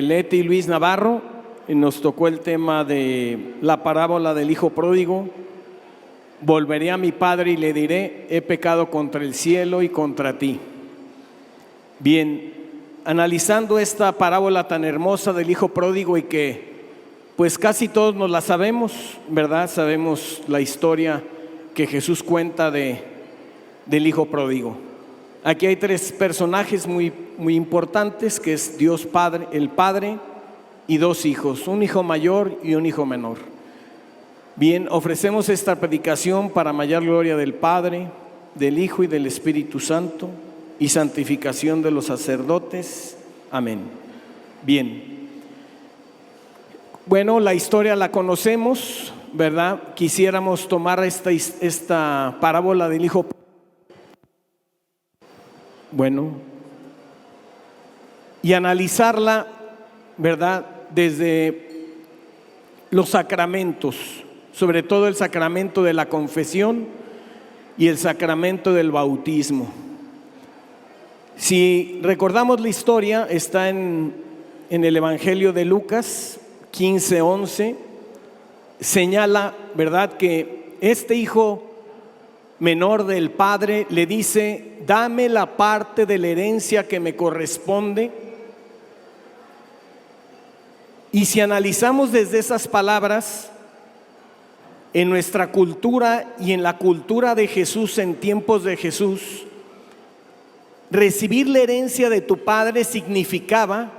Leti y Luis Navarro, y nos tocó el tema de la parábola del hijo pródigo. Volveré a mi padre y le diré: he pecado contra el cielo y contra ti. Bien, analizando esta parábola tan hermosa del hijo pródigo, y que pues casi todos nos la sabemos, ¿verdad? Sabemos la historia que Jesús cuenta del hijo pródigo. Aquí hay tres personajes muy importantes, que es Dios Padre, el Padre, y dos hijos, un hijo mayor y un hijo menor. Bien, ofrecemos esta predicación para mayor gloria del Padre, del Hijo y del Espíritu Santo, y santificación de los sacerdotes. Amén. Bien. Bueno, la historia la conocemos, ¿verdad? Quisiéramos tomar esta parábola del hijo. Bueno, y analizarla, ¿verdad?, desde los sacramentos, sobre todo el sacramento de la confesión y el sacramento del bautismo. Si recordamos la historia, está en el Evangelio de Lucas 15:11, señala, ¿verdad?, que este hijo menor del padre le dice: dame la parte de la herencia que me corresponde. Y si analizamos desde esas palabras, en nuestra cultura y en la cultura de Jesús, en tiempos de Jesús, recibir la herencia de tu padre significaba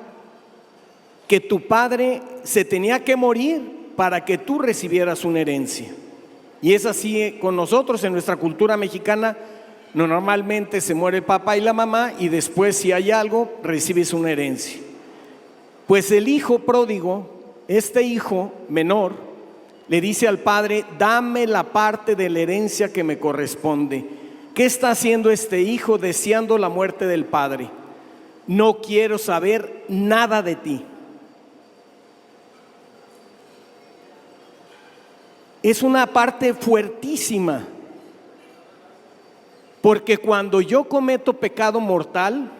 que tu padre se tenía que morir para que tú recibieras una herencia. Y es así con nosotros en nuestra cultura mexicana. Normalmente se muere el papá y la mamá, y después, si hay algo, recibes una herencia. Pues el hijo pródigo, este hijo menor, le dice al padre: dame la parte de la herencia que me corresponde. ¿Qué está haciendo este hijo? Deseando la muerte del padre. No quiero saber nada de ti. Es una parte fuertísima, porque cuando yo cometo pecado mortal,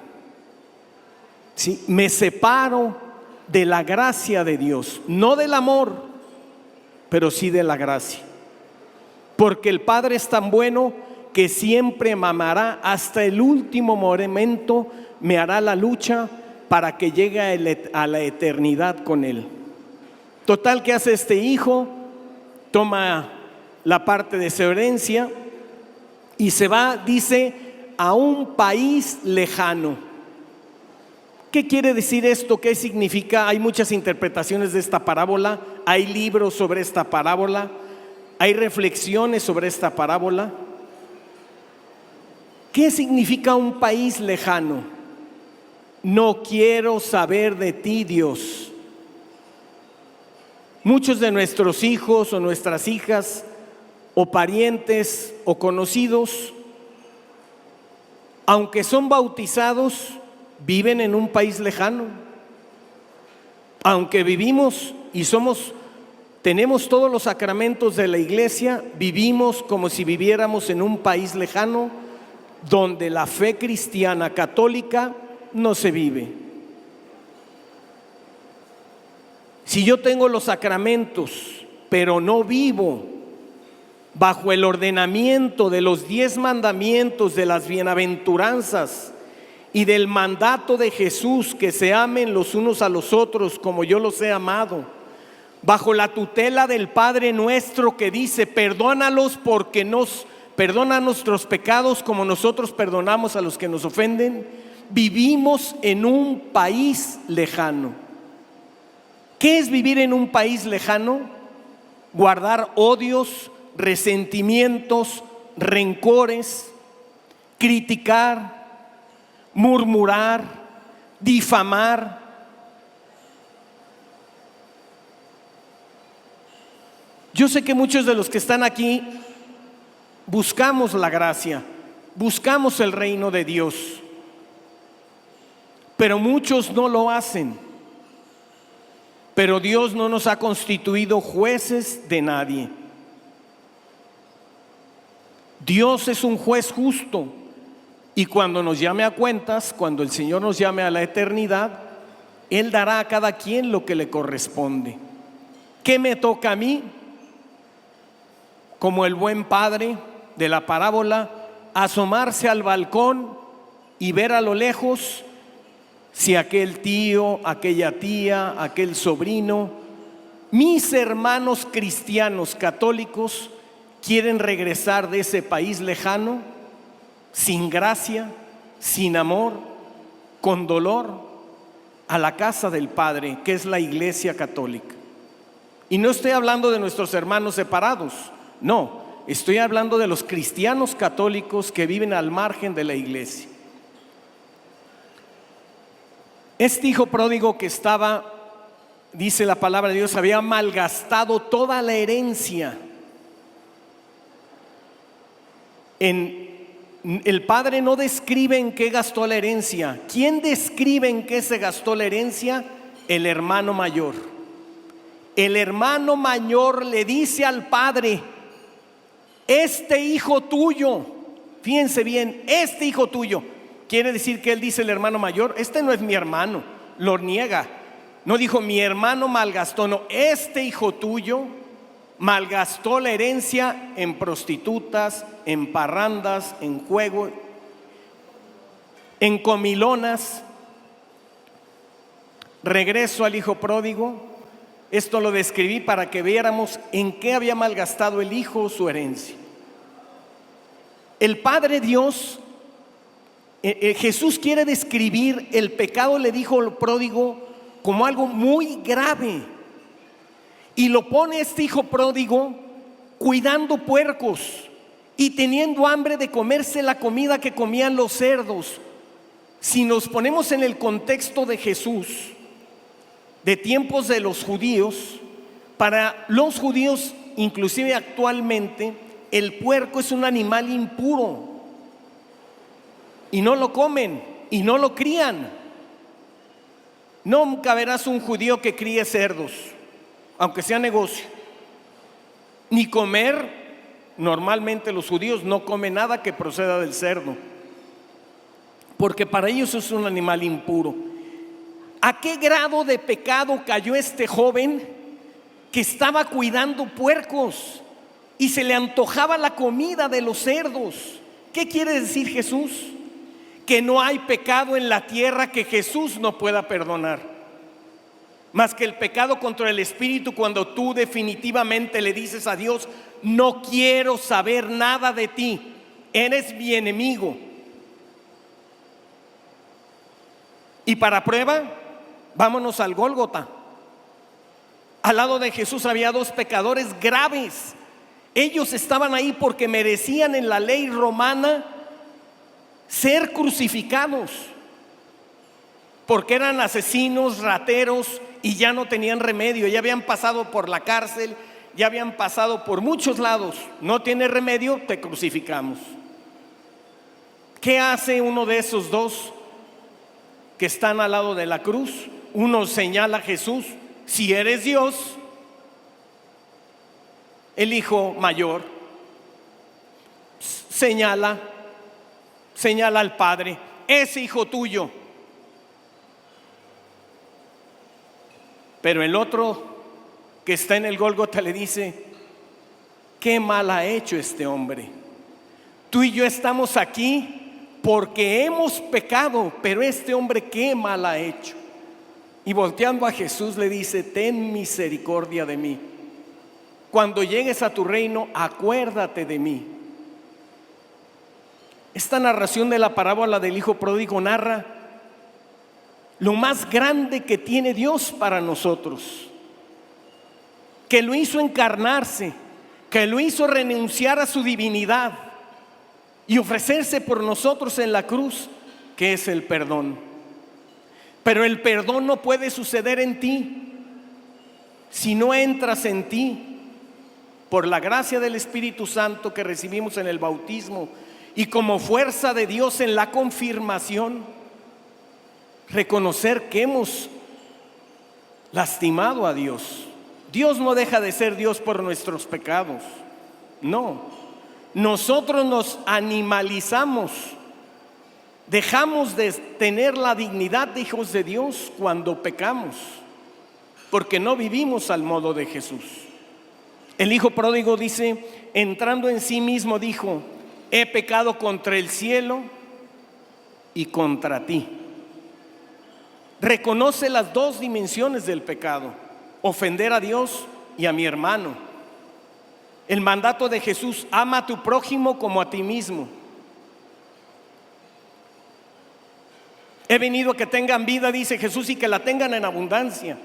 ¿sí?, me separo de la gracia de Dios, no del amor, pero sí de la gracia, porque el Padre es tan bueno que siempre me amará hasta el último momento, me hará la lucha para que llegue a la eternidad con Él. Total, ¿qué hace este hijo? Toma la parte de su herencia y se va, dice, a un país lejano. ¿Qué quiere decir esto? ¿Qué significa? Hay muchas interpretaciones de esta parábola, hay libros sobre esta parábola, hay reflexiones sobre esta parábola. ¿Qué significa un país lejano? No quiero saber de ti, Dios. Muchos de nuestros hijos o nuestras hijas o parientes o conocidos, aunque son bautizados, viven en un país lejano. Aunque vivimos y tenemos todos los sacramentos de la iglesia, vivimos como si viviéramos en un país lejano, donde la fe cristiana católica no se vive. Si yo tengo los sacramentos, pero no vivo bajo el ordenamiento de los 10 mandamientos, de las bienaventuranzas y del mandato de Jesús, que se amen los unos a los otros como yo los he amado, bajo la tutela del Padre nuestro, que dice: perdónalos porque perdona nuestros pecados como nosotros perdonamos a los que nos ofenden, vivimos en un país lejano. ¿Qué es vivir en un país lejano? Guardar odios, resentimientos, rencores, criticar, murmurar, difamar. Yo sé que muchos de los que están aquí buscamos la gracia, buscamos el reino de Dios, pero muchos no lo hacen. Pero Dios no nos ha constituido jueces de nadie. Dios es un juez justo, y cuando nos llame a cuentas, cuando el Señor nos llame a la eternidad, Él dará a cada quien lo que le corresponde. ¿Qué me toca a mí? Como el buen padre de la parábola, asomarse al balcón y ver a lo lejos si aquel tío, aquella tía, aquel sobrino, mis hermanos cristianos católicos quieren regresar de ese país lejano, sin gracia, sin amor, con dolor, a la casa del Padre, que es la Iglesia Católica. Y no estoy hablando de nuestros hermanos separados, no, estoy hablando de los cristianos católicos que viven al margen de la iglesia. Este hijo pródigo que estaba, dice la palabra de Dios, había malgastado toda la herencia. El padre no describe en qué gastó la herencia. ¿Quién describe en qué se gastó la herencia? El hermano mayor. El hermano mayor le dice al padre: este hijo tuyo, fíjense bien, este hijo tuyo. Quiere decir que él dice, el hermano mayor, este no es mi hermano, lo niega. No dijo mi hermano malgastó, no, este hijo tuyo malgastó la herencia en prostitutas, en parrandas, en juego, en comilonas. Regreso al hijo pródigo. Esto lo describí para que viéramos en qué había malgastado el hijo su herencia. El Padre Dios, Jesús quiere describir el pecado, le dijo al pródigo, como algo muy grave. Y lo pone este hijo pródigo cuidando puercos y teniendo hambre de comerse la comida que comían los cerdos. Si nos ponemos en el contexto de Jesús, de tiempos de los judíos, para los judíos, inclusive actualmente, el puerco es un animal impuro y no lo comen y no lo crían. Nunca verás un judío que críe cerdos, aunque sea negocio. Ni comer, normalmente los judíos no comen nada que proceda del cerdo, porque para ellos es un animal impuro. ¿A qué grado de pecado cayó este joven que estaba cuidando puercos y se le antojaba la comida de los cerdos? ¿Qué quiere decir Jesús? Que no hay pecado en la tierra que Jesús no pueda perdonar, más que el pecado contra el Espíritu, cuando tú definitivamente le dices a Dios: no quiero saber nada de ti, eres mi enemigo. Y para prueba, vámonos al Gólgota. Al lado de Jesús había dos pecadores graves. Ellos estaban ahí porque merecían en la ley romana ser crucificados, porque eran asesinos, rateros, y ya no tenían remedio. Ya habían pasado por la cárcel, ya habían pasado por muchos lados. No tiene remedio, te crucificamos. ¿Qué hace uno de esos dos que están al lado de la cruz? Uno señala a Jesús: si eres Dios. El hijo mayor señala al padre: ese hijo tuyo. Pero el otro que está en el Gólgota le dice: qué mal ha hecho este hombre. Tú y yo estamos aquí porque hemos pecado, pero este hombre qué mal ha hecho. Y volteando a Jesús le dice: ten misericordia de mí. Cuando llegues a tu reino, acuérdate de mí. Esta narración de la parábola del hijo pródigo narra lo más grande que tiene Dios para nosotros, que lo hizo encarnarse, que lo hizo renunciar a su divinidad y ofrecerse por nosotros en la cruz, que es el perdón. Pero el perdón no puede suceder en ti si no entras en ti por la gracia del Espíritu Santo que recibimos en el bautismo y como fuerza de Dios en la confirmación. Reconocer que hemos lastimado a Dios. Dios no deja de ser Dios por nuestros pecados, no. Nosotros nos animalizamos Dejamos de tener la dignidad de hijos de Dios cuando pecamos, porque no vivimos al modo de Jesús. El hijo pródigo dice, entrando en sí mismo, dijo: he pecado contra el cielo y contra ti. Reconoce las dos dimensiones del pecado: ofender a Dios y a mi hermano. El mandato de Jesús: ama a tu prójimo como a ti mismo. He venido a que tengan vida, dice Jesús, y que la tengan en abundancia.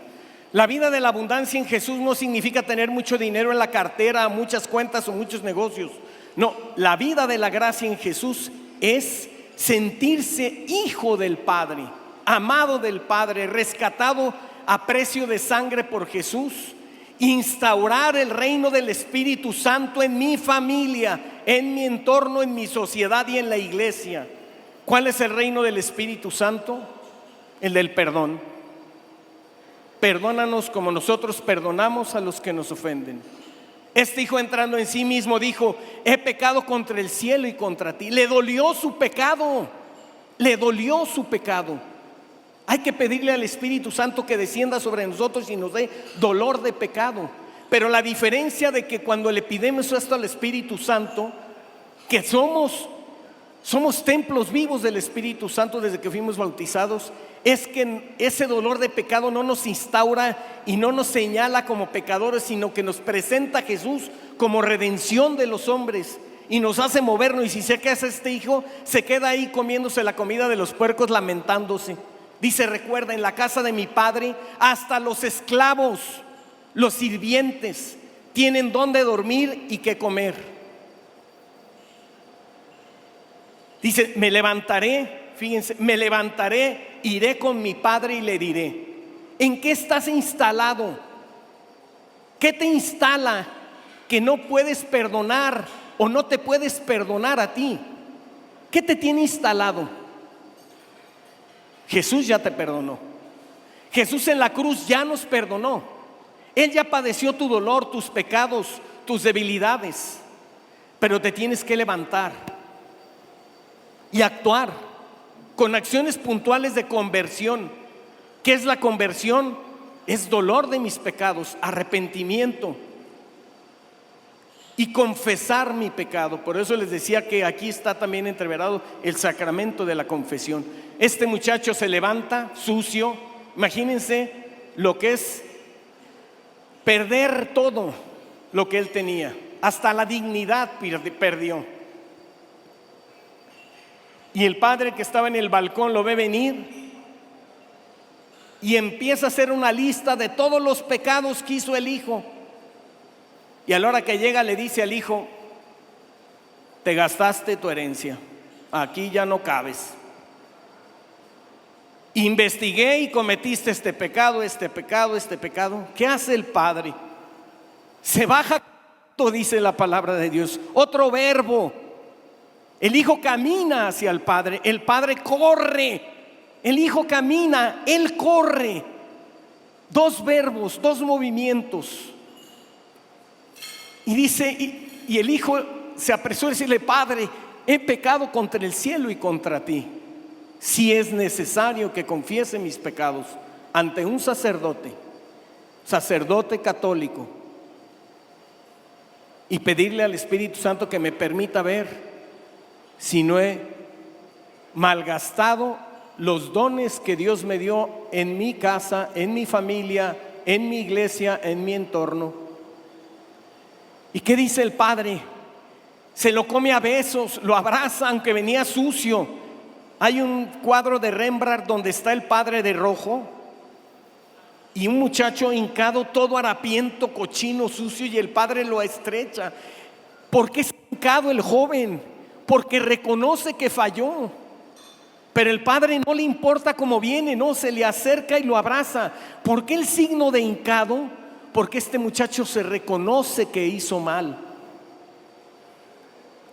La vida de la abundancia en Jesús no significa tener mucho dinero en la cartera, muchas cuentas o muchos negocios. No, la vida de la gracia en Jesús es sentirse hijo del Padre, amado del Padre, rescatado a precio de sangre por Jesús. Instaurar el reino del Espíritu Santo en mi familia, en mi entorno, en mi sociedad y en la iglesia. ¿Cuál es el reino del Espíritu Santo? El del perdón. Perdónanos como nosotros perdonamos a los que nos ofenden. Este hijo, entrando en sí mismo, dijo: he pecado contra el cielo y contra ti. Le dolió su pecado. Le dolió su pecado. Hay que pedirle al Espíritu Santo que descienda sobre nosotros y nos dé dolor de pecado. Pero la diferencia de que cuando le pidemos esto al Espíritu Santo, que somos templos vivos del Espíritu Santo desde que fuimos bautizados, es que ese dolor de pecado no nos instaura y no nos señala como pecadores, sino que nos presenta a Jesús como redención de los hombres y nos hace movernos. Y si sé que es este hijo, se queda ahí comiéndose la comida de los puercos, lamentándose. Dice: recuerda, en la casa de mi padre hasta los esclavos, los sirvientes, tienen donde dormir y qué comer. Dice: me levantaré, fíjense, me levantaré, iré con mi padre y le diré. ¿En qué estás instalado? ¿Qué te instala que no puedes perdonar o no te puedes perdonar a ti? ¿Qué te tiene instalado? Jesús ya te perdonó. Jesús en la cruz ya nos perdonó. Él ya padeció tu dolor, tus pecados, tus debilidades. Pero te tienes que levantar y actuar con acciones puntuales de conversión. ¿Qué es la conversión? Es dolor de mis pecados, arrepentimiento y confesar mi pecado. Por eso les decía que aquí está también entreverado el sacramento de la confesión. Este muchacho se levanta sucio. Imagínense lo que es perder todo lo que él tenía, hasta la dignidad perdió. Y el padre, que estaba en el balcón, lo ve venir y empieza a hacer una lista de todos los pecados que hizo el hijo. Y a la hora que llega le dice al hijo: te gastaste tu herencia, aquí ya no cabes. Investigué y cometiste este pecado, este pecado, este pecado. ¿Qué hace el padre? Se baja, dice la palabra de Dios, otro verbo. El hijo camina hacia el padre corre. El hijo camina, él corre. Dos verbos, dos movimientos. Y dice, y el hijo se apresuró a decirle: padre, he pecado contra el cielo y contra ti. Si es necesario que confiese mis pecados ante un sacerdote católico, y pedirle al Espíritu Santo que me permita ver si no he malgastado los dones que Dios me dio en mi casa, en mi familia, en mi iglesia, en mi entorno. ¿Y qué dice el padre? Se lo come a besos, lo abraza aunque venía sucio. Hay un cuadro de Rembrandt donde está el padre de rojo y un muchacho hincado, todo harapiento, cochino, sucio, y el padre lo estrecha. ¿Por qué es hincado el joven? Porque reconoce que falló. Pero el padre no le importa cómo viene, no, se le acerca y lo abraza. ¿Por qué el signo de hincado? Porque este muchacho se reconoce que hizo mal.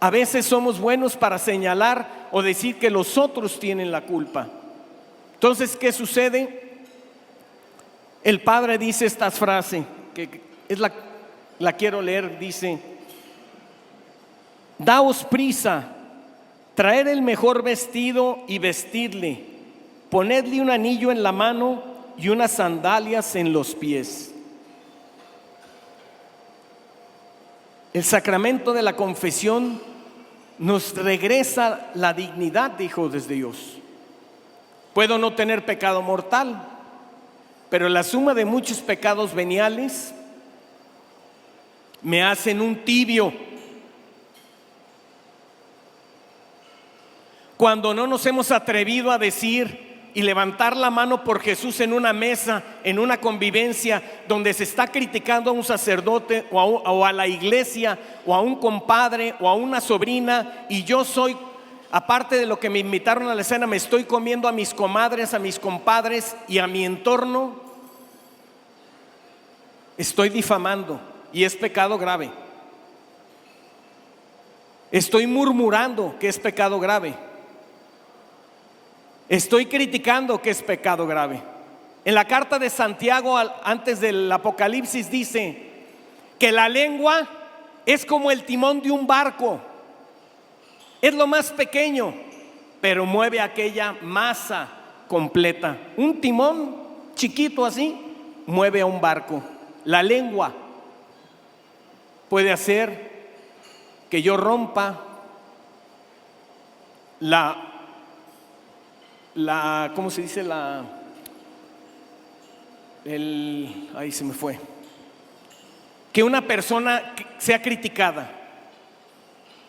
A veces somos buenos para señalar o decir que los otros tienen la culpa. Entonces, ¿qué sucede? El padre dice esta frase, que es la quiero leer, dice: daos prisa, traer el mejor vestido y vestirle, ponedle un anillo en la mano y unas sandalias en los pies. El sacramento de la confesión nos regresa la dignidad de hijos de Dios. Puedo no tener pecado mortal, pero la suma de muchos pecados veniales me hacen un tibio. Cuando no nos hemos atrevido a decir y levantar la mano por Jesús en una mesa, en una convivencia donde se está criticando a un sacerdote o a la iglesia o a un compadre o a una sobrina, y yo soy, aparte de lo que me invitaron a la cena, me estoy comiendo a mis comadres, a mis compadres y a mi entorno, estoy difamando y es pecado grave. Estoy murmurando, que es pecado grave. Estoy criticando, que es pecado grave. En la carta de Santiago, antes del Apocalipsis, dice que la lengua es como el timón de un barco. Es lo más pequeño, pero mueve aquella masa completa. Un timón chiquito así mueve a un barco. La lengua puede hacer que yo rompa ¿cómo se dice? Ahí se me fue. Que una persona sea criticada,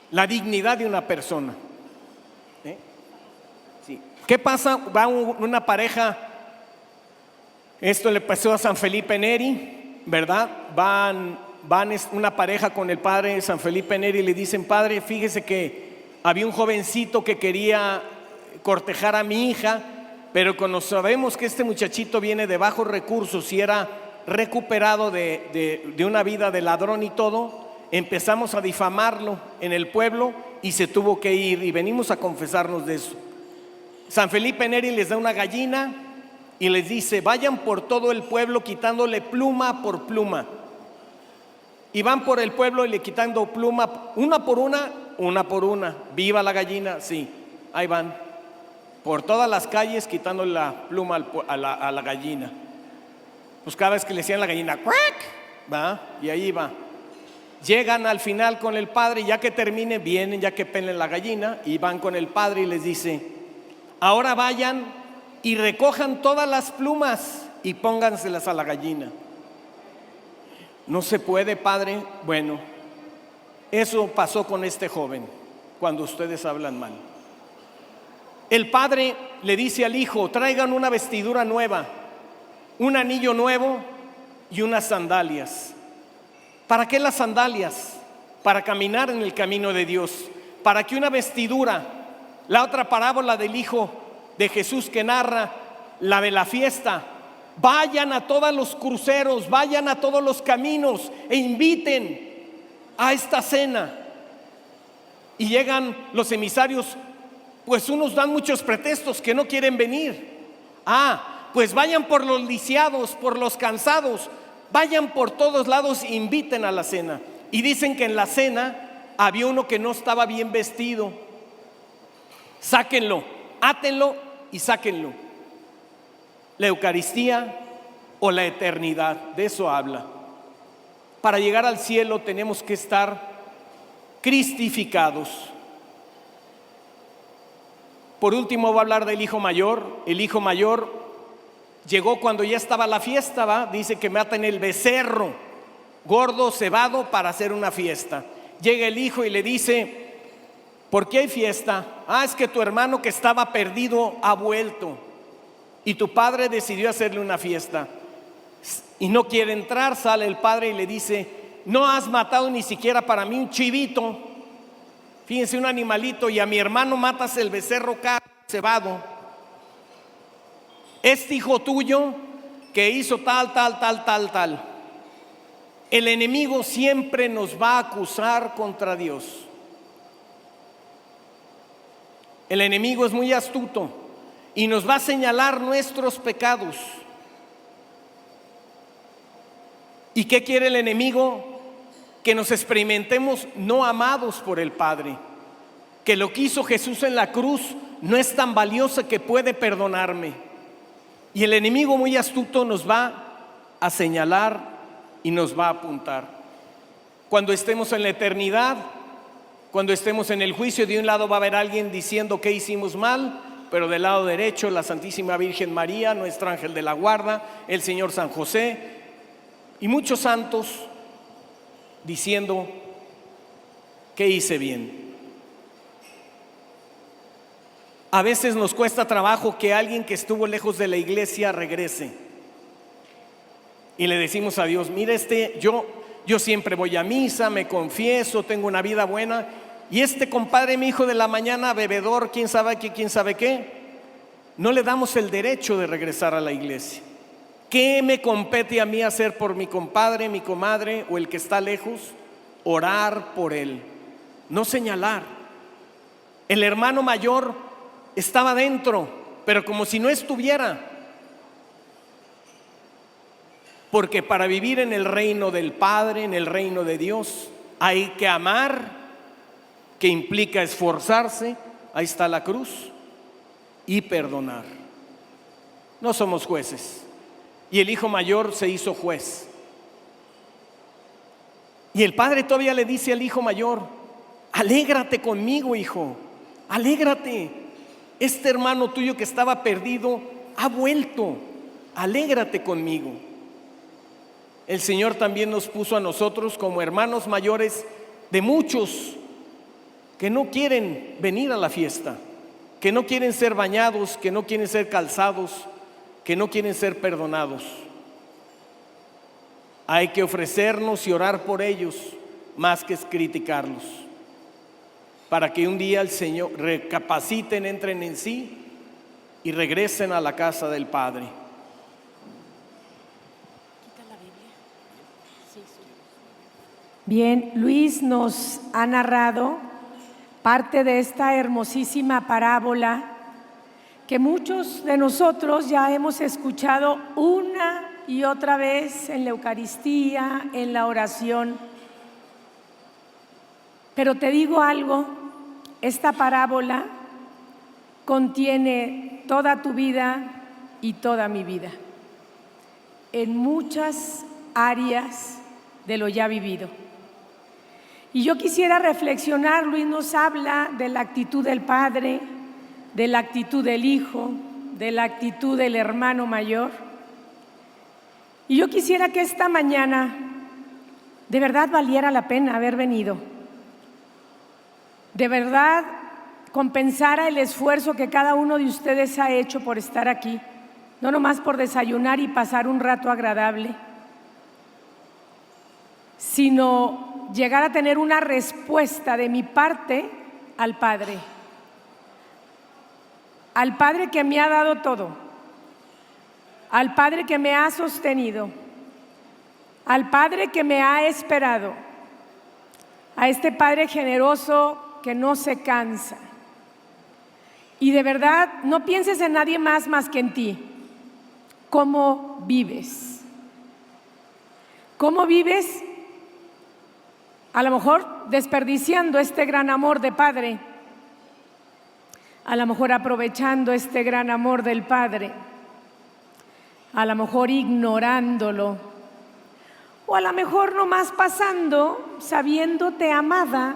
la dignidad de una persona. Sí. ¿Qué pasa? Va una pareja, esto le pasó a San Felipe Neri, ¿verdad? Van una pareja con el padre San Felipe Neri y le dicen: padre, fíjese que había un jovencito que quería cortejar a mi hija, pero cuando sabemos que este muchachito viene de bajos recursos y era recuperado de una vida de ladrón y todo, empezamos a difamarlo en el pueblo y se tuvo que ir, y venimos a confesarnos de eso. San Felipe Neri les da una gallina y les dice: vayan por todo el pueblo quitándole pluma por pluma. Y van por el pueblo y le quitando pluma, una por una. ¿Viva la gallina? Sí, ahí van por todas las calles quitando la pluma a la gallina. Pues cada vez que le decían la gallina, ¡cuac!, ¿va? Y ahí va. Llegan al final con el padre, ya que termine, vienen, ya que pelen la gallina, y van con el padre y les dice: ahora vayan y recojan todas las plumas y pónganselas a la gallina. No se puede, padre. Bueno, eso pasó con este joven cuando ustedes hablan mal. El padre le dice al hijo: traigan una vestidura nueva, un anillo nuevo y unas sandalias. ¿Para qué las sandalias? Para caminar en el camino de Dios. ¿Para qué una vestidura? La otra parábola del hijo de Jesús que narra, la de la fiesta: vayan a todos los cruceros, vayan a todos los caminos e inviten a esta cena. Y llegan los emisarios, pues unos dan muchos pretextos que no quieren venir. Pues vayan por los lisiados, por los cansados, vayan por todos lados e inviten a la cena. Y dicen que en la cena había uno que no estaba bien vestido. Sáquenlo, átenlo y sáquenlo. La Eucaristía o la eternidad, de eso habla. Para llegar al cielo tenemos que estar cristificados. Por último voy a hablar del hijo mayor. El hijo mayor llegó cuando ya estaba la fiesta, ¿va? Dice que matan el becerro gordo, cebado, para hacer una fiesta. Llega el hijo y le dice: ¿por qué hay fiesta? Es que tu hermano que estaba perdido ha vuelto y tu padre decidió hacerle una fiesta. Y no quiere entrar. Sale el padre y le dice: no has matado ni siquiera para mí un chivito, fíjense, un animalito, y a mi hermano matas el becerro cebado. Este hijo tuyo que hizo tal. El enemigo siempre nos va a acusar contra Dios. El enemigo es muy astuto y nos va a señalar nuestros pecados. ¿Y qué quiere el enemigo? Que nos experimentemos no amados por el Padre, que lo que hizo Jesús en la cruz no es tan valioso que puede perdonarme. Y el enemigo muy astuto nos va a señalar y nos va a apuntar. Cuando estemos en la eternidad, cuando estemos en el juicio, de un lado va a haber alguien diciendo que hicimos mal, pero del lado derecho la Santísima Virgen María, nuestro ángel de la guarda, el Señor San José y muchos santos diciendo que hice bien. A veces nos cuesta trabajo que alguien que estuvo lejos de la iglesia regrese y le decimos a Dios: mira, yo siempre voy a misa, me confieso, tengo una vida buena, y este compadre, mi hijo de la mañana, bebedor, quién sabe qué, no le damos el derecho de regresar a la iglesia. ¿Qué me compete a mí hacer por mi compadre, mi comadre o el que está lejos? Orar por él, no señalar. El hermano mayor estaba dentro, pero como si no estuviera. Porque para vivir en el reino del Padre, en el reino de Dios, hay que amar, que implica esforzarse. Ahí está la cruz. Y perdonar. No somos jueces. Y el hijo mayor se hizo juez. Y el padre todavía le dice al hijo mayor: alégrate conmigo, hijo, alégrate. Este hermano tuyo que estaba perdido ha vuelto, alégrate conmigo. El Señor también nos puso a nosotros como hermanos mayores de muchos que no quieren venir a la fiesta, que no quieren ser bañados, que no quieren ser calzados, que no quieren ser perdonados. Hay que ofrecernos y orar por ellos más que criticarlos, para que un día el Señor recapaciten, entren en sí y regresen a la casa del Padre. Bien, Luis nos ha narrado parte de esta hermosísima parábola que muchos de nosotros ya hemos escuchado una y otra vez en la Eucaristía, en la oración. Pero te digo algo, esta parábola contiene toda tu vida y toda mi vida, en muchas áreas de lo ya vivido. Y yo quisiera reflexionar. Luis nos habla de la actitud del padre, de la actitud del hijo, de la actitud del hermano mayor. Y yo quisiera que esta mañana de verdad valiera la pena haber venido, de verdad compensara el esfuerzo que cada uno de ustedes ha hecho por estar aquí, no nomás por desayunar y pasar un rato agradable, sino llegar a tener una respuesta de mi parte al Padre que me ha dado todo, al Padre que me ha sostenido, al Padre que me ha esperado, a este Padre generoso que no se cansa. Y de verdad, no pienses en nadie más que en ti. ¿Cómo vives? ¿Cómo vives? A lo mejor desperdiciando este gran amor de Padre, a lo mejor aprovechando este gran amor del Padre, a lo mejor ignorándolo, o a lo mejor nomás pasando, sabiéndote amada,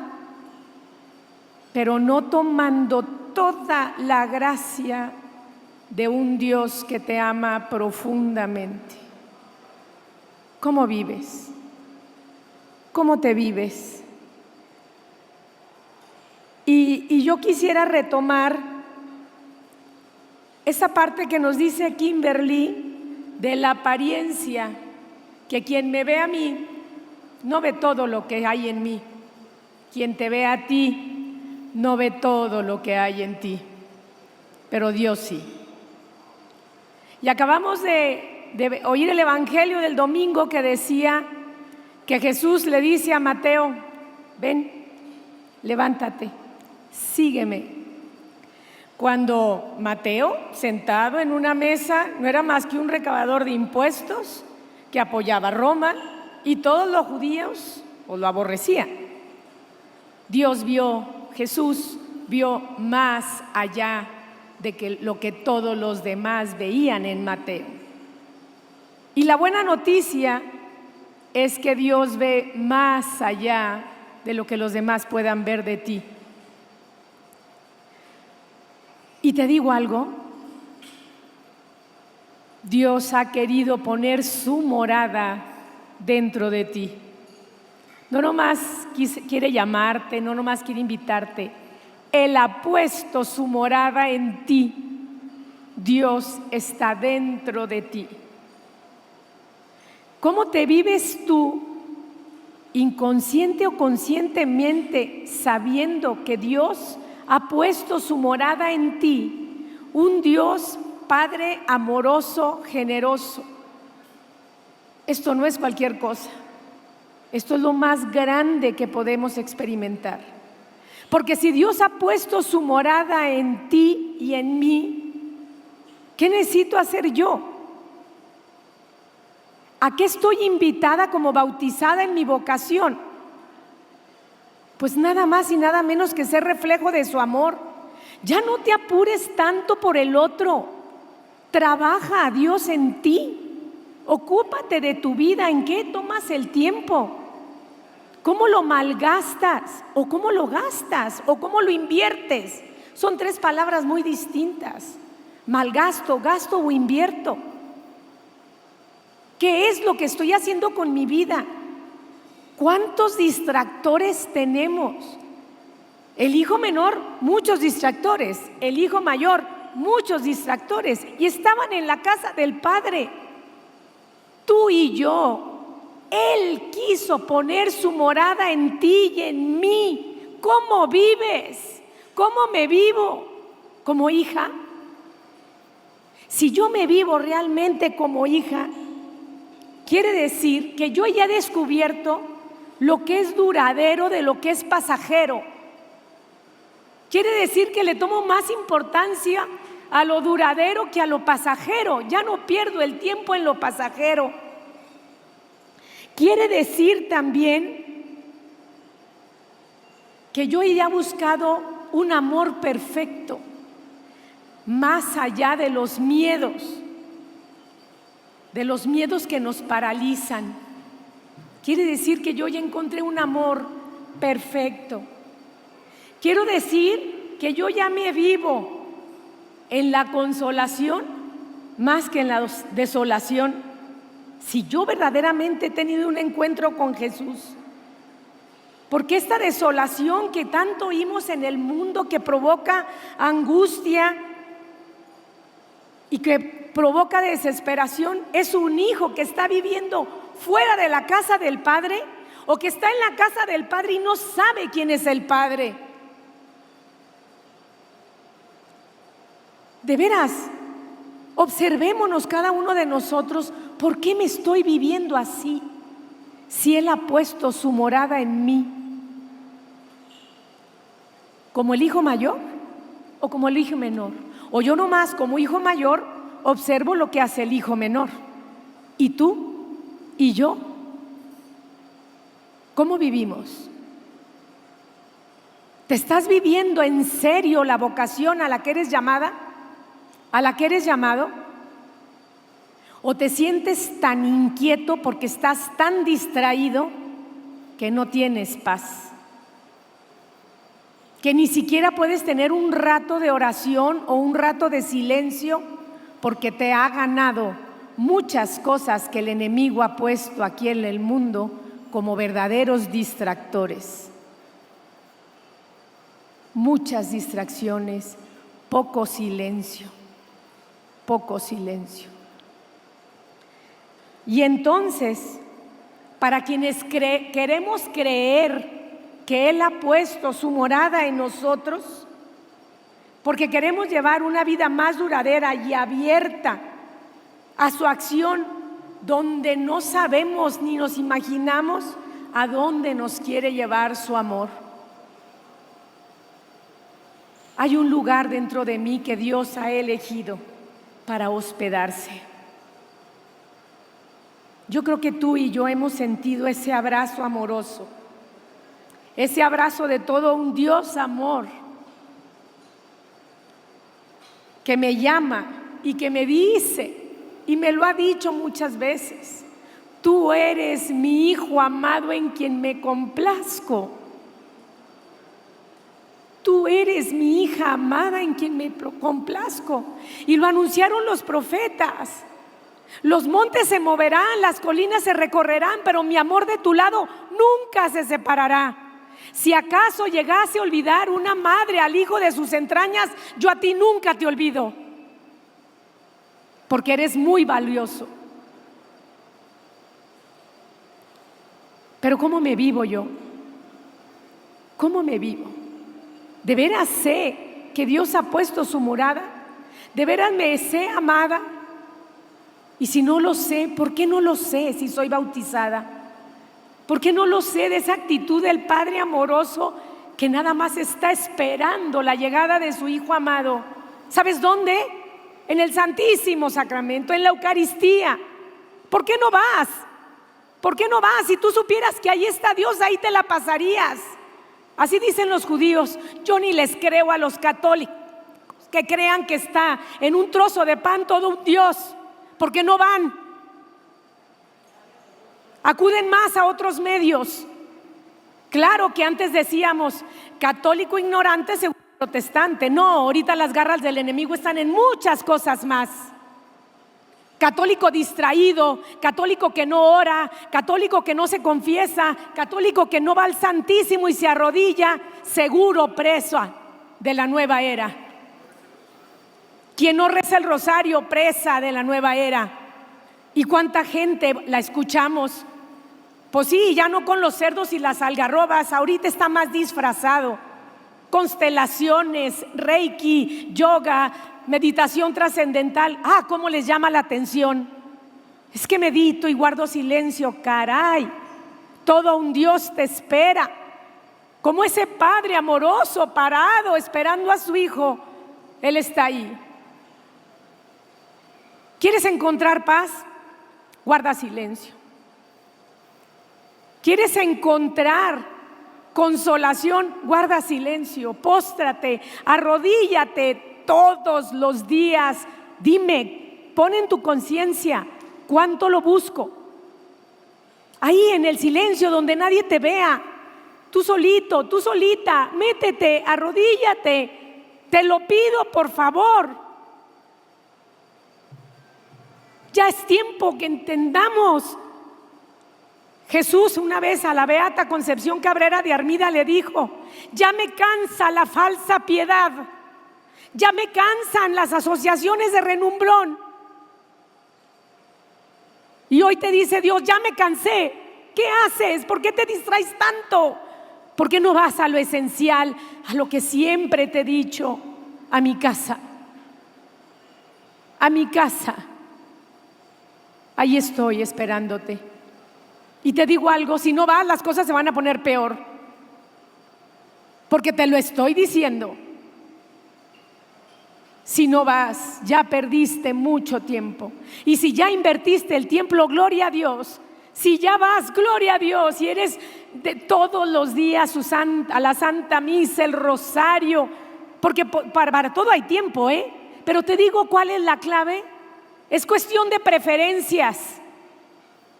pero no tomando toda la gracia de un Dios que te ama profundamente. ¿Cómo vives? ¿Cómo te vives? Y yo quisiera retomar esa parte que nos dice Kimberly de la apariencia, que quien me ve a mí no ve todo lo que hay en mí. Quien te ve a ti no ve todo lo que hay en ti, pero Dios sí. Y acabamos de oír el evangelio del domingo que decía que Jesús le dice a Mateo: ven, levántate, sígueme. Cuando Mateo, sentado en una mesa, no era más que un recaudador de impuestos que apoyaba a Roma, y todos los judíos lo aborrecían. Dios vio, Jesús vio más allá de lo que todos los demás veían en Mateo. Y la buena noticia es que Dios ve más allá de lo que los demás puedan ver de ti. Y te digo algo, Dios ha querido poner su morada dentro de ti. No nomás quiere llamarte, no nomás quiere invitarte. Él ha puesto su morada en ti. Dios está dentro de ti. ¿Cómo te vives tú, inconsciente o conscientemente, sabiendo que Dios ha puesto su morada en ti? Un Dios Padre amoroso, generoso. Esto no es cualquier cosa. Esto es lo más grande que podemos experimentar. Porque si Dios ha puesto su morada en ti y en mí, ¿qué necesito hacer yo? ¿A qué estoy invitada como bautizada en mi vocación? Pues nada más y nada menos que ser reflejo de su amor. Ya no te apures tanto por el otro. Trabaja a Dios en ti. Ocúpate de tu vida. ¿En qué tomas el tiempo? ¿Cómo lo malgastas? ¿O cómo lo gastas? ¿O cómo lo inviertes? Son tres palabras muy distintas. Malgasto, gasto o invierto. ¿Qué es lo que estoy haciendo con mi vida? ¿Cuántos distractores tenemos? El hijo menor, muchos distractores. El hijo mayor, muchos distractores. Y estaban en la casa del Padre. Tú y yo. Él quiso poner su morada en ti y en mí. ¿Cómo vives? ¿Cómo me vivo? ¿Como hija? Si yo me vivo realmente como hija, quiere decir que yo ya he descubierto lo que es duradero de lo que es pasajero. Quiere decir que le tomo más importancia a lo duradero que a lo pasajero. Ya no pierdo el tiempo en lo pasajero. Quiere decir también que yo ya he buscado un amor perfecto, más allá de los miedos que nos paralizan. Quiere decir que yo ya encontré un amor perfecto. Quiero decir que yo ya me vivo en la consolación más que en la desolación. Si yo verdaderamente he tenido un encuentro con Jesús, porque esta desolación que tanto oímos en el mundo, que provoca angustia y que provoca desesperación, es un hijo que está viviendo fuera de la casa del Padre o que está en la casa del Padre y no sabe quién es el Padre. De veras, observémonos cada uno de nosotros. ¿Por qué me estoy viviendo así? Si Él ha puesto su morada en mí. ¿Como el hijo mayor o como el hijo menor? O yo nomás como hijo mayor observo lo que hace el hijo menor. ¿Y tú? ¿Y yo? ¿Cómo vivimos? ¿Te estás viviendo en serio la vocación a la que eres llamada? ¿A la que eres llamado? ¿O te sientes tan inquieto porque estás tan distraído que no tienes paz? Que ni siquiera puedes tener un rato de oración o un rato de silencio porque te ha ganado muchas cosas que el enemigo ha puesto aquí en el mundo como verdaderos distractores. Muchas distracciones, poco silencio. Poco silencio. Y entonces, para quienes queremos creer que Él ha puesto su morada en nosotros, porque queremos llevar una vida más duradera y abierta a su acción, donde no sabemos ni nos imaginamos a dónde nos quiere llevar su amor. Hay un lugar dentro de mí que Dios ha elegido para hospedarse. Yo creo que tú y yo hemos sentido ese abrazo amoroso, ese abrazo de todo un Dios amor que me llama y que me dice, y me lo ha dicho muchas veces: tú eres mi hijo amado en quien me complazco. Tú eres mi hija amada en quien me complazco. Y lo anunciaron los profetas. Los montes se moverán, las colinas se recorrerán, pero mi amor de tu lado nunca se separará. Si acaso llegase a olvidar una madre al hijo de sus entrañas, yo a ti nunca te olvido, porque eres muy valioso. Pero ¿cómo me vivo yo? ¿Cómo me vivo? ¿De veras sé que Dios ha puesto su morada? ¿De veras me sé amada? Y si no lo sé, ¿por qué no lo sé si soy bautizada? ¿Por qué no lo sé de esa actitud del Padre amoroso que nada más está esperando la llegada de su Hijo amado? ¿Sabes dónde? En el Santísimo Sacramento, en la Eucaristía. ¿Por qué no vas? ¿Por qué no vas? Si tú supieras que ahí está Dios, ahí te la pasarías. Así dicen los judíos. Yo ni les creo a los católicos que crean que está en un trozo de pan todo un Dios, porque no van. Acuden más a otros medios. Claro que antes decíamos católico ignorante según protestante. No, ahorita las garras del enemigo están en muchas cosas más. Católico distraído, católico que no ora, católico que no se confiesa, católico que no va al Santísimo y se arrodilla, seguro presa de la nueva era. Quien no reza el rosario, presa de la nueva era. ¿Y cuánta gente la escuchamos? Pues sí, ya no con los cerdos y las algarrobas, ahorita está más disfrazado. Constelaciones, reiki, yoga, meditación trascendental. ¿Cómo les llama la atención? Es que medito y guardo silencio. Caray, todo un Dios te espera, como ese Padre amoroso parado esperando a su Hijo. Él está ahí. ¿Quieres encontrar paz? Guarda silencio. ¿Quieres encontrar consolación? Guarda silencio. Póstrate, arrodíllate todos los días. Dime, pon en tu conciencia cuánto lo busco. Ahí en el silencio donde nadie te vea, tú solito, tú solita, métete, arrodíllate. Te lo pido, por favor. Ya es tiempo que entendamos. Jesús una vez a la beata Concepción Cabrera de Armida le dijo: ya me cansa la falsa piedad, ya me cansan las asociaciones de renumbrón. Y hoy te dice Dios: ya me cansé. ¿Qué haces? ¿Por qué te distraes tanto? ¿Por qué no vas a lo esencial, a lo que siempre te he dicho? A mi casa, a mi casa. Ahí estoy esperándote. Y te digo algo, si no vas, las cosas se van a poner peor, porque te lo estoy diciendo. Si no vas, ya perdiste mucho tiempo. Y si ya invertiste el tiempo, gloria a Dios. Si ya vas, gloria a Dios. Y eres de todos los días a la Santa Misa, el rosario, porque para todo hay tiempo, Pero te digo cuál es la clave. Es cuestión de preferencias.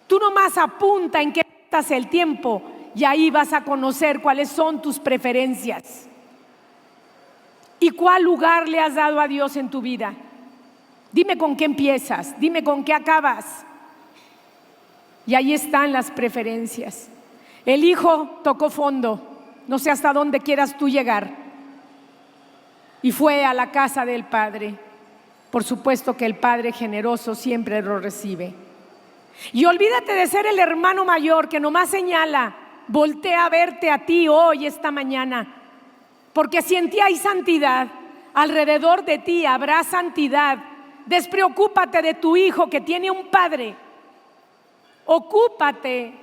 Tú nomás apunta en qué estás el tiempo y ahí vas a conocer cuáles son tus preferencias y cuál lugar le has dado a Dios en tu vida. Dime con qué empiezas, dime con qué acabas. Y ahí están las preferencias. El hijo tocó fondo, no sé hasta dónde quieras tú llegar, y fue a la casa del Padre. Por supuesto que el Padre generoso siempre lo recibe. Y olvídate de ser el hermano mayor que nomás señala. Voltea a verte a ti hoy, esta mañana, porque si en ti hay santidad, alrededor de ti habrá santidad. Despreocúpate de tu hijo que tiene un padre. Ocúpate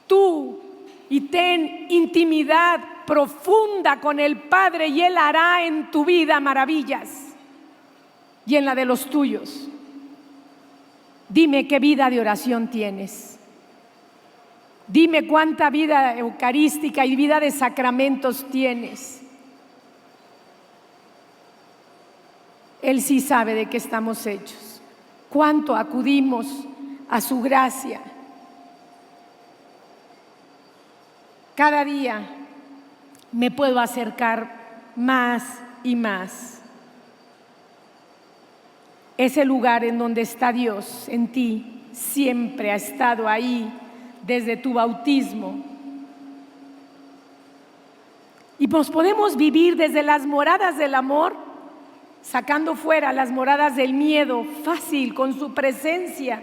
tú y ten intimidad profunda con el Padre, y Él hará en tu vida maravillas y en la de los tuyos. Dime qué vida de oración tienes. Dime cuánta vida eucarística y vida de sacramentos tienes. Él sí sabe de qué estamos hechos, cuánto acudimos a su gracia. Cada día me puedo acercar más y más. Ese lugar en donde está Dios en ti siempre ha estado ahí desde tu bautismo. Y nos podemos vivir desde las moradas del amor, sacando fuera las moradas del miedo, fácil, con su presencia.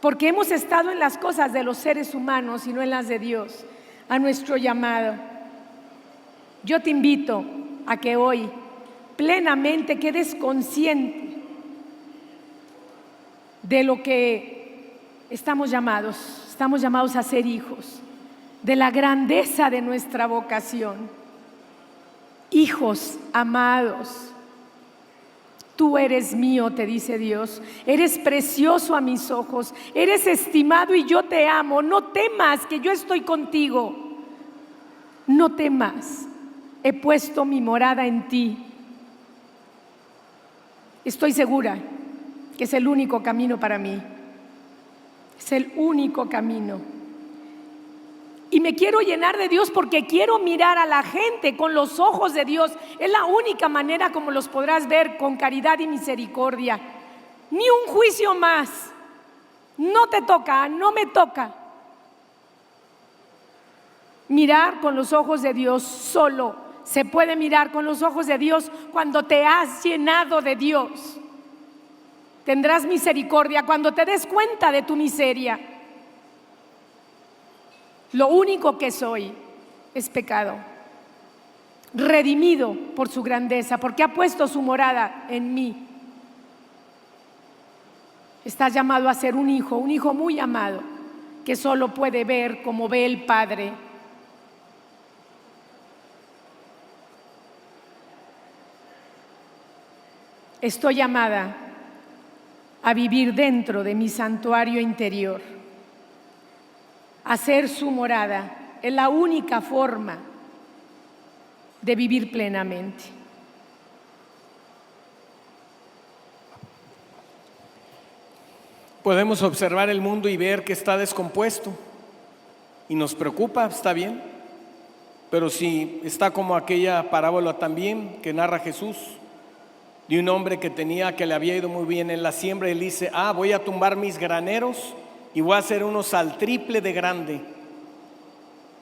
Porque hemos estado en las cosas de los seres humanos y no en las de Dios, a nuestro llamado. Yo te invito a que hoy plenamente quedes consciente de lo que estamos llamados a ser hijos, de la grandeza de nuestra vocación. Hijos amados, tú eres mío, te dice Dios, eres precioso a mis ojos, eres estimado y yo te amo. No temas, que yo estoy contigo. No temas, he puesto mi morada en ti. Estoy segura que es el único camino para mí. Es el único camino. Y me quiero llenar de Dios porque quiero mirar a la gente con los ojos de Dios. Es la única manera como los podrás ver, con caridad y misericordia. Ni un juicio más. No te toca, no me toca. Mirar con los ojos de Dios solo. Se puede mirar con los ojos de Dios cuando te has llenado de Dios. Tendrás misericordia cuando te des cuenta de tu miseria. Lo único que soy es pecado, redimido por su grandeza, porque ha puesto su morada en mí. Estás llamado a ser un hijo muy amado, que solo puede ver como ve el Padre. Estoy llamada a vivir dentro de mi santuario interior, a ser su morada. Es la única forma de vivir plenamente. Podemos observar el mundo y ver que está descompuesto y nos preocupa, está bien, pero si está como aquella parábola también que narra Jesús de un hombre que le había ido muy bien en la siembra, y él dice: voy a tumbar mis graneros y voy a hacer unos al triple de grande.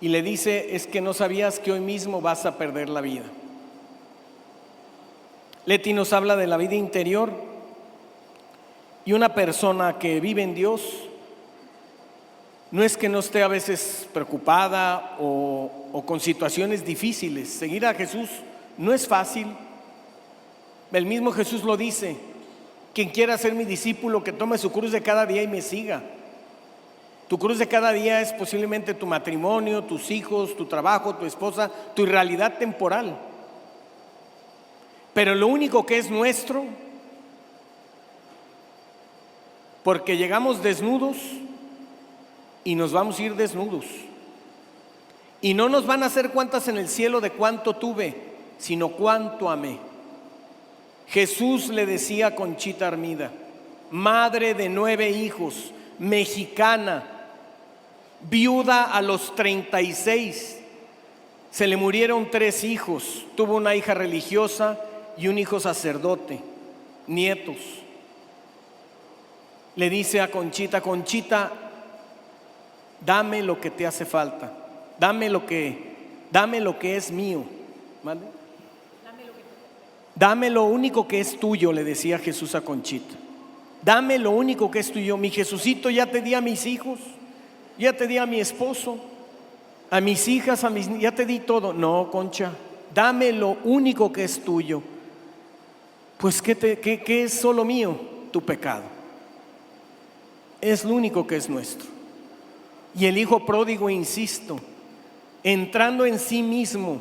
Y le dice: es que no sabías que hoy mismo vas a perder la vida. Leti nos habla de la vida interior, y una persona que vive en Dios no es que no esté a veces preocupada o con situaciones difíciles. Seguir a Jesús no es fácil. El mismo Jesús lo dice: quien quiera ser mi discípulo, que tome su cruz de cada día y me siga. Tu cruz de cada día es posiblemente tu matrimonio, tus hijos, tu trabajo, tu esposa, tu realidad temporal. Pero lo único que es nuestro, porque llegamos desnudos y nos vamos a ir desnudos. Y no nos van a hacer cuentas en el cielo de cuánto tuve, sino cuánto amé. Jesús le decía a Conchita Armida, madre de 9 hijos, mexicana, viuda a los 36, se le murieron 3 hijos, tuvo una hija religiosa y un hijo sacerdote, nietos. Le dice a Conchita: Conchita, dame lo que te hace falta, dame lo que es mío, ¿vale? Dame lo único que es tuyo, le decía Jesús a Conchita. Dame lo único que es tuyo. Mi Jesucito, ya te di a mis hijos, ya te di a mi esposo, a mis hijas, ya te di todo. No, Concha, dame lo único que es tuyo. Pues ¿qué es solo mío? Tu pecado. Es lo único que es nuestro. Y el hijo pródigo, insisto, entrando en sí mismo,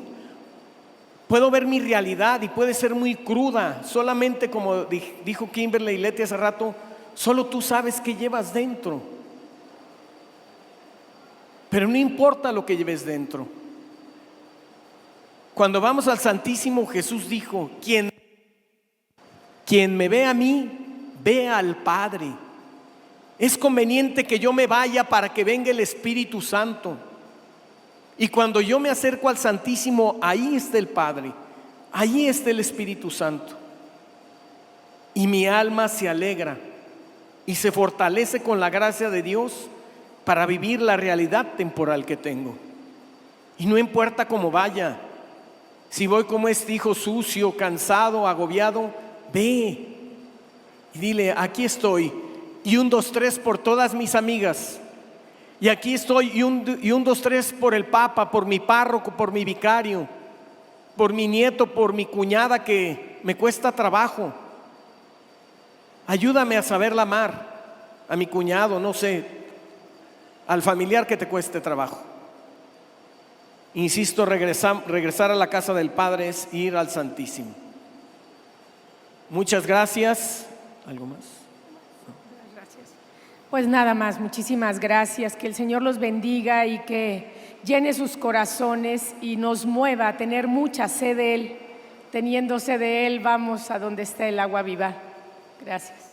puedo ver mi realidad y puede ser muy cruda. Solamente, como dijo Kimberly y Leti hace rato, solo tú sabes qué llevas dentro. Pero no importa lo que lleves dentro. Cuando vamos al Santísimo, Jesús dijo: quien Quien me ve a mí, ve al Padre. Es conveniente que yo me vaya para que venga el Espíritu Santo. Y cuando yo me acerco al Santísimo, ahí está el Padre, ahí está el Espíritu Santo. Y mi alma se alegra y se fortalece con la gracia de Dios para vivir la realidad temporal que tengo. Y no importa cómo vaya, si voy como este hijo sucio, cansado, agobiado, ve y dile: aquí estoy, y 1, 2, 3 por todas mis amigas, y aquí estoy, y 1, 2, 3 por el Papa, por mi párroco, por mi vicario, por mi nieto, por mi cuñada que me cuesta trabajo. Ayúdame a saberla amar, a mi cuñado, no sé, al familiar que te cueste trabajo. Insisto, regresar a la casa del Padre es ir al Santísimo. Muchas gracias. ¿Algo más? Gracias. Pues nada más, muchísimas gracias. Que el Señor los bendiga y que llene sus corazones y nos mueva a tener mucha sed de Él. Teniendo sed de Él, vamos a donde está el agua viva. Gracias.